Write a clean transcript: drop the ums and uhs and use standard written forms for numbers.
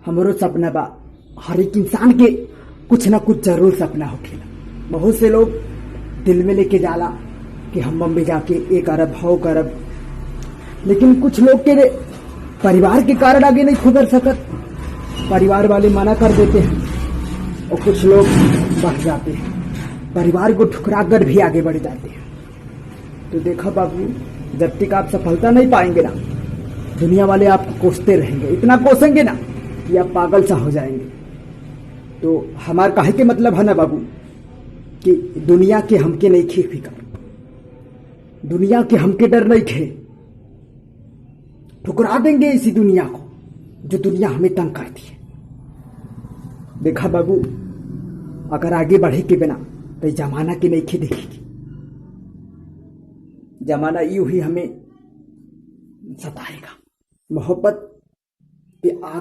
हमरो सपना बा, हर एक इंसान के कुछ ना कुछ जरूर सपना होखेला। बहुत से लोग दिल में लेके जाला कि हम बम्बई जाके ये करब हव करब, लेकिन कुछ लोग के परिवार के कारण आगे नहीं खुद सकत, परिवार वाले मना कर देते हैं और कुछ लोग बढ़ जाते हैं, परिवार को ठुकरा कर भी आगे बढ़ जाते हैं। तो देखा बाबू, जब तक आप सफलता नहीं पाएंगे ना, दुनिया वाले आपको कोसते रहेंगे, इतना कोसेंगे ना कि आप पागल सा हो जाएंगे। तो हमार काहे के मतलब है ना बाबू कि दुनिया के हमके नहीं खे फिकर, दुनिया के हमके डर नहीं खे, ठुकरा देंगे इसी दुनिया को जो दुनिया हमें तंग करती है। देखा बाबू, अगर आगे बढ़े के बिना तो जमाना के नहीं खे देखेगी, जमाना यूं ही हमें सताएगा। मोहब्बत पे आग